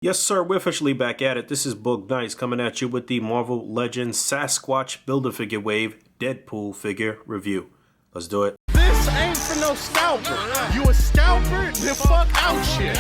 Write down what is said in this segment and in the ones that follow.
Yes, sir, we're officially back at it. This is Boog Nice coming at you with the Marvel Legends Sasquatch Build-A-Figure Wave Deadpool figure review. Let's do it. This ain't for no scalper. You a scalper? Then fuck out shit.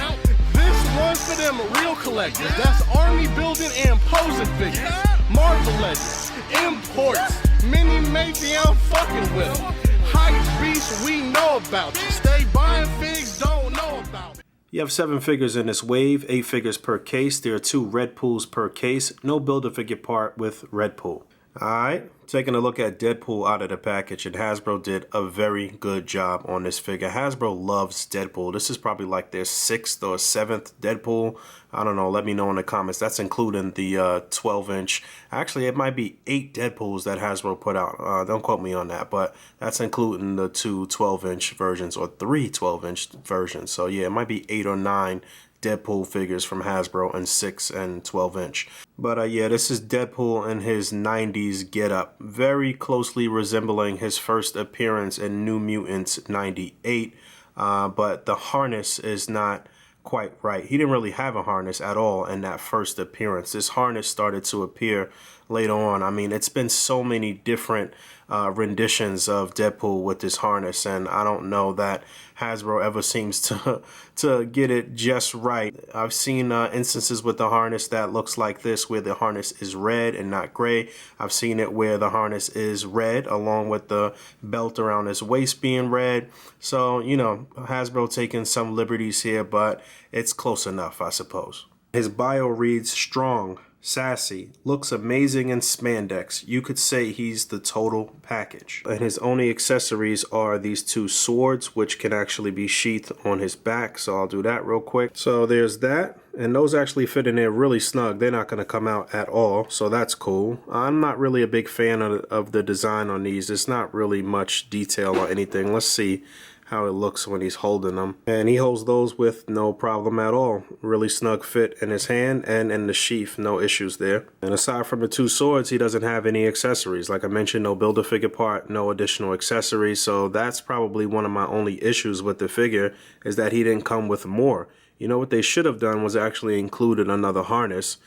This one's for them real collectors. That's army building and posing figures. Marvel Legends, imports, mini matey, I'm fucking with them. Hype beast, we know about you. Stay buying figs, don't know about it. You have 7 figures in this wave, 8 figures per case. There are 2 red pools per case. No Build-A-Figure part with red pool. Alright, taking a look at Deadpool out of the package, and Hasbro did a very good job on this figure. Hasbro loves Deadpool. This is probably like their 6th or 7th Deadpool. I don't know, let me know in the comments. That's including the 12-inch. Actually, it might be 8 Deadpools that Hasbro put out. Don't quote me on that, but that's including the 2 12-inch versions or 3 12-inch versions. So yeah, it might be 8 or 9 Deadpool figures from Hasbro and 6 and 12-inch. But yeah, this is Deadpool in his 90s getup, very closely resembling his first appearance in New Mutants 98. But the harness is not quite right. He didn't really have a harness at all in that first appearance. This harness started to appear later on. I mean, it's been so many different renditions of Deadpool with this harness, and I don't know that Hasbro ever seems to get it just right. I've seen instances with the harness that looks like this, where the harness is red and not gray. I've seen it where the harness is red along with the belt around his waist being red. So, you know, Hasbro taking some liberties here, but it's close enough, I suppose. His bio reads strong, sassy, looks amazing in spandex. You could say he's the total package. And his only accessories are these 2 swords, which can actually be sheathed on his back. So I'll do that real quick. So there's that. And those actually fit in there really snug. They're not going to come out at all. So that's cool. I'm not really a big fan of the design on these. It's not really much detail or anything. Let's see how it looks when he's holding them. And he holds those with no problem at all. Really snug fit in his hand and in the sheath, no issues there. And aside from the 2 swords, he doesn't have any accessories. Like I mentioned, no Build-A-Figure part, no additional accessories. So that's probably one of my only issues with the figure, is that he didn't come with more. You know what they should have done was actually included another harness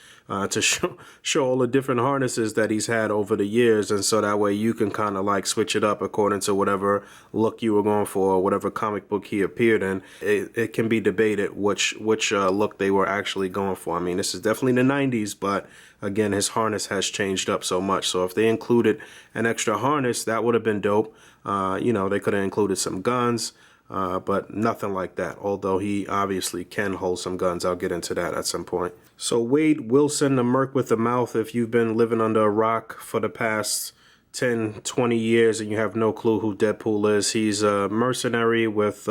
to show all the different harnesses that he's had over the years, and so that way you can kind of like switch it up according to whatever look you were going for, or whatever comic book he appeared in. It can be debated which look they were actually going for. I mean, this is definitely the 90s, but again, his harness has changed up so much. So if they included an extra harness, that would have been dope. You know, they could have included some guns. But nothing like that, although he obviously can hold some guns. I'll get into that at some point. So Wade Wilson, the Merc with the Mouth, if you've been living under a rock for the past 10, 20 years and you have no clue who Deadpool is, he's a mercenary with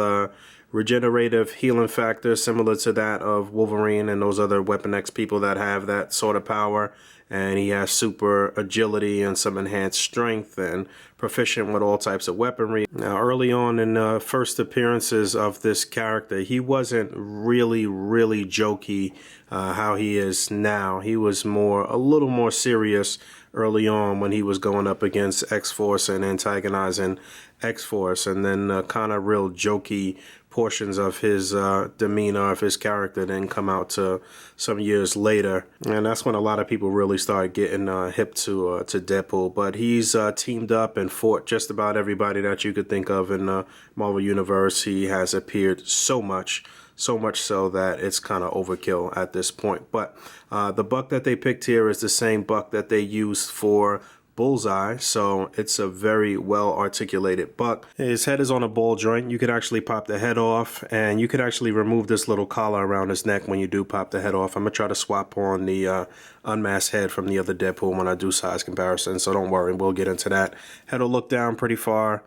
regenerative healing factor similar to that of Wolverine and those other Weapon X people that have that sort of power. And he has super agility and some enhanced strength and proficient with all types of weaponry. Now, early on in the first appearances of this character, he wasn't really jokey how he is now. He was a little more serious early on when he was going up against X-Force and antagonizing X-Force, and then kind of real jokey portions of his demeanor, of his character, then come out to some years later, and that's when a lot of people really started getting hip to Deadpool. But he's teamed up and fought just about everybody that you could think of in the Marvel Universe. He has appeared so much so that it's kind of overkill at this point. But the buck that they picked here is the same buck that they used for Bullseye, so it's a very well articulated buck. His head is on a ball joint. You could actually pop the head off, and you could actually remove this little collar around his neck when you do pop the head off. I'm gonna try to swap on the unmasked head from the other Deadpool when I do size comparison, so don't worry, we'll get into that. Head will look down pretty far.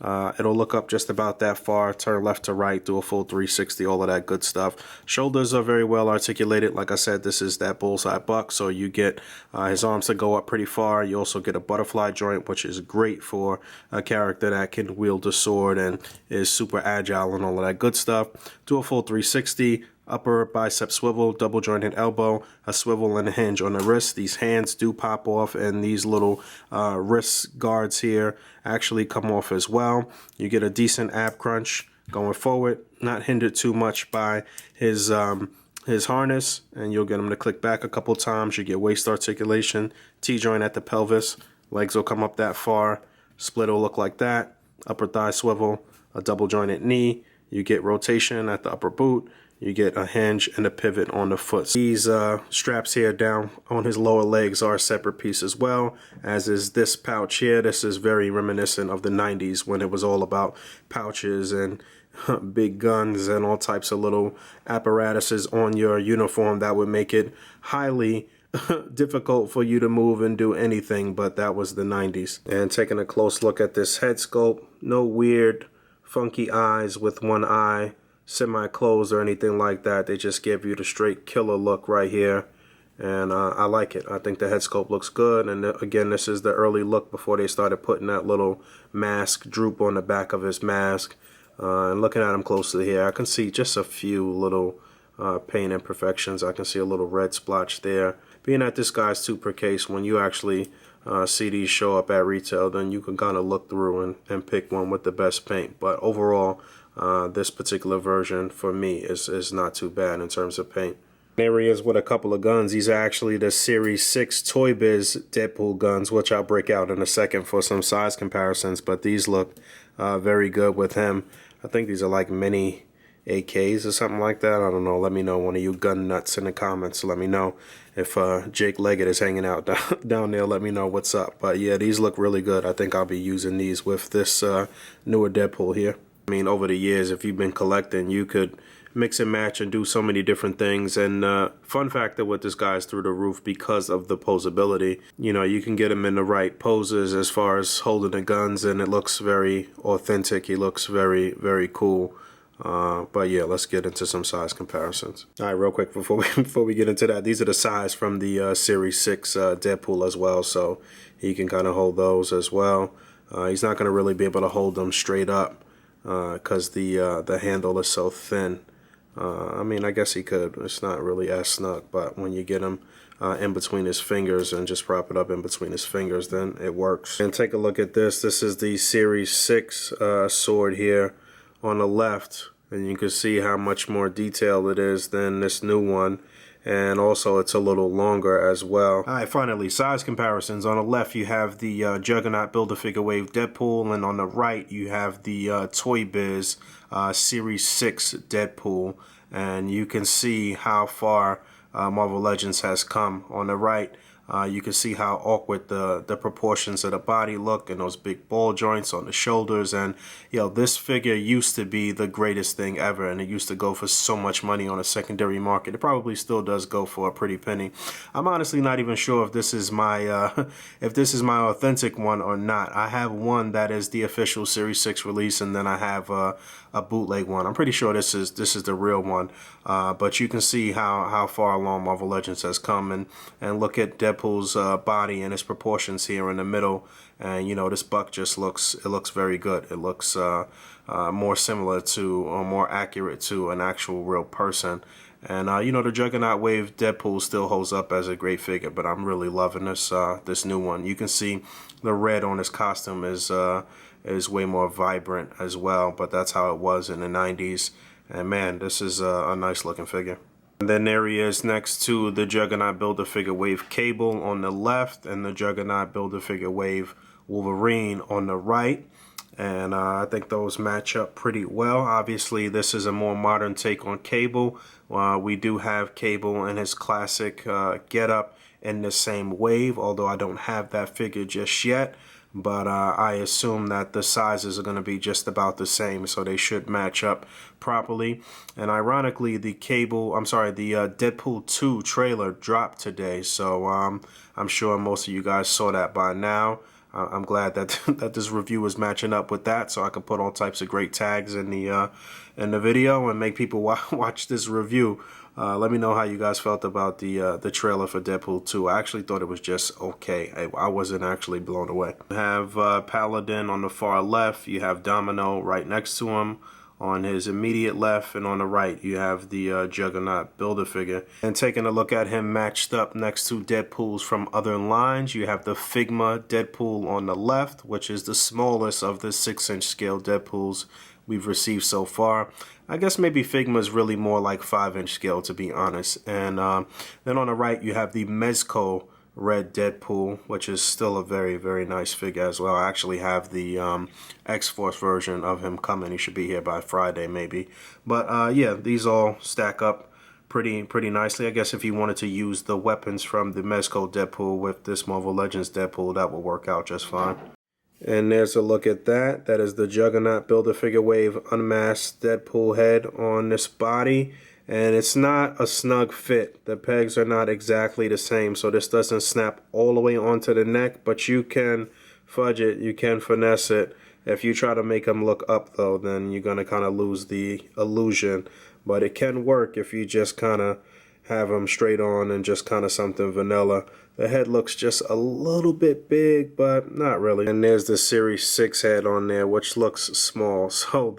It'll look up just about that far, turn left to right, do a full 360, all of that good stuff. Shoulders are very well articulated. Like I said, this is that bullseye buck, so you get his arms to go up pretty far. You also get a butterfly joint, which is great for a character that can wield a sword and is super agile and all of that good stuff. Do a full 360. Upper bicep swivel, double jointed elbow, a swivel and a hinge on the wrist. These hands do pop off, and these little wrist guards here actually come off as well. You get a decent ab crunch going forward, not hindered too much by his his harness, and you'll get him to click back a couple times. You get waist articulation, T-joint at the pelvis, legs will come up that far, split will look like that, upper thigh swivel, a double jointed knee, you get rotation at the upper boot, you get a hinge and a pivot on the foot. These straps here down on his lower legs are a separate piece as well, as is this pouch here. This is very reminiscent of the 90s when it was all about pouches and big guns and all types of little apparatuses on your uniform that would make it highly difficult for you to move and do anything, but that was the 90s. And taking a close look at this head sculpt, no weird funky eyes with one eye semi-closed or anything like that. They just give you the straight killer look right here, and I like it. I think the head sculpt looks good, and again, this is the early look before they started putting that little mask droop on the back of his mask. And looking at him closely here, I can see just a few little paint imperfections. I can see a little red splotch there. Being that this guy's 2 per case, when you actually see these show up at retail, then you can kind of look through and pick one with the best paint. But overall, this particular version for me is not too bad in terms of paint. Areas with a couple of guns. These are actually the Series 6 Toy Biz Deadpool guns, which I'll break out in a second for some size comparisons, but these look very good with him. I think these are like mini AKs or something like that. I don't know. Let me know, one of you gun nuts, in the comments. Let me know if Jake Leggett is hanging out down there. Let me know what's up. But yeah, these look really good. I think I'll be using these with this newer Deadpool here. I mean, over the years, if you've been collecting, you could mix and match and do so many different things. And fun factor with this guy is through the roof because of the posability. You know, you can get him in the right poses as far as holding the guns, and it looks very authentic. He looks very, very cool. But yeah, let's get into some size comparisons. All right, real quick before we get into that, these are the size from the Series 6 Deadpool as well, so he can kind of hold those as well. He's not going to really be able to hold them straight up because the handle is so thin. I mean, I guess he could. It's not really as snug, but when you get him in between his fingers and just prop it up in between his fingers, then it works. And take a look at this. This is the Series 6 sword here on the left, and you can see how much more detailed it is than this new one, and also it's a little longer as well. Alright, finally, size comparisons. On the left you have the Juggernaut Build-A-Figure Wave Deadpool, and on the right you have the Toy Biz Series 6 Deadpool, and you can see how far Marvel Legends has come. On the right, you can see how awkward the proportions of the body look and those big ball joints on the shoulders. And you know, this figure used to be the greatest thing ever, and it used to go for so much money on a secondary market. It probably still does go for a pretty penny. I'm honestly not even sure if this is my authentic one or not. I have one that is the official Series 6 release, and then I have a bootleg one. I'm pretty sure this is the real one. But you can see how far along Marvel Legends has come, and look at Deadpool's body and his proportions here in the middle, and you know, this buck just looks very good. It looks more similar to, or more accurate to, an actual real person. And you know, the Juggernaut Wave Deadpool still holds up as a great figure, but I'm really loving this new one. You can see the red on his costume is way more vibrant as well, but that's how it was in the 90s. And man, this is a nice looking figure. And then there he is next to the Juggernaut Build-A-Figure Wave Cable on the left, and the Juggernaut Build-A-Figure Wave Wolverine on the right. And I think those match up pretty well. Obviously, this is a more modern take on Cable. We do have Cable in his classic getup in the same wave, although I don't have that figure just yet. But I assume that the sizes are going to be just about the same, so they should match up properly. And ironically, the Deadpool 2 trailer dropped today, so I'm sure most of you guys saw that by now. I'm glad that that this review is matching up with that, so I can put all types of great tags in the video and make people watch this review. Let me know how you guys felt about the trailer for Deadpool 2. I actually thought it was just okay. I wasn't actually blown away. You have Paladin on the far left. You have Domino right next to him on his immediate left, and on the right you have the Juggernaut Build-A-Figure. And taking a look at him matched up next to Deadpools from other lines, you have the Figma Deadpool on the left, which is the smallest of the 6-inch scale Deadpools we've received so far. I guess maybe Figma is really more like 5-inch scale, to be honest. And then on the right, you have the Mezco Red Deadpool, which is still a very, very nice figure as well. I actually have the X-Force version of him coming. He should be here by Friday, maybe. But yeah, these all stack up pretty nicely. I guess if you wanted to use the weapons from the Mezco Deadpool with this Marvel Legends Deadpool, that will work out just fine. And there's a look at that. That is the Juggernaut Build-A-Figure Wave unmasked Deadpool head on this body. And it's not a snug fit. The pegs are not exactly the same, so this doesn't snap all the way onto the neck, but you can fudge it, you can finesse it. If you try to make them look up though, then you're going to kind of lose the illusion. But it can work if you just kind of have them straight on and just kind of something vanilla. The head looks just a little bit big, but not really. And there's the Series 6 head on there, which looks small. So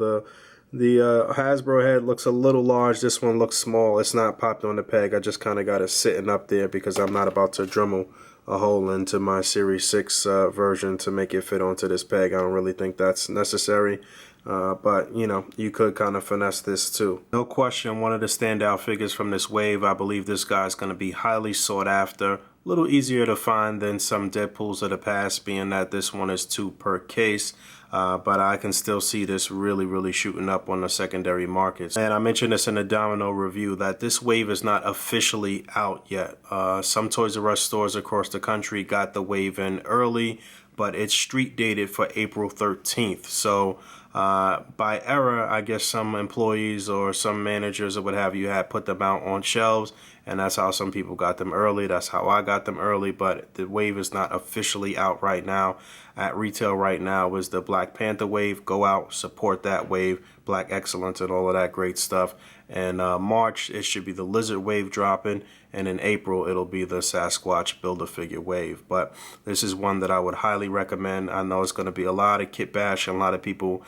the Hasbro head looks a little large. This one looks small. It's not popped on the peg. I just kind of got it sitting up there because I'm not about to Dremel a hole into my Series 6 version to make it fit onto this peg. I don't really think that's necessary. But, you know, you could kind of finesse this too. No question, one of the standout figures from this wave. I believe this guy's going to be highly sought after. A little easier to find than some Deadpools of the past, being that this one is 2 per case. But I can still see this really shooting up on the secondary markets. And I mentioned this in the Domino review that this wave is not officially out yet. Some Toys R Us stores across the country got the wave in early, but it's street dated for April 13th. So by error, I guess some employees or some managers or what have you had put them out on shelves, and that's how some people got them early. That's how I got them early, but the wave is not officially out right now. At retail right now is the Black Panther wave. Go out, support that wave, Black Excellence and all of that great stuff. And March, it should be the Lizard wave dropping, and in April, it'll be the Sasquatch Build-A-Figure wave. But this is one that I would highly recommend. I know it's going to be a lot of kit bash and a lot of people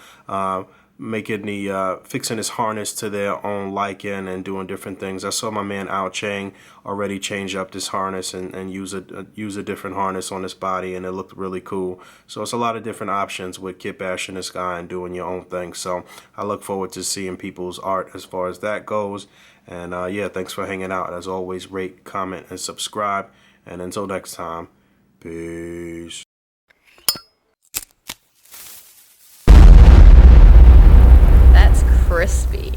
making the fixing his harness to their own liking and doing different things. I saw my man Ao Chang already change up this harness and use a different harness on his body, and it looked really cool. So it's a lot of different options with kit bashing this guy and doing your own thing. So I look forward to seeing people's art as far as that goes. And yeah, thanks for hanging out. As always, rate, comment, and subscribe. And until next time, peace. That's crispy.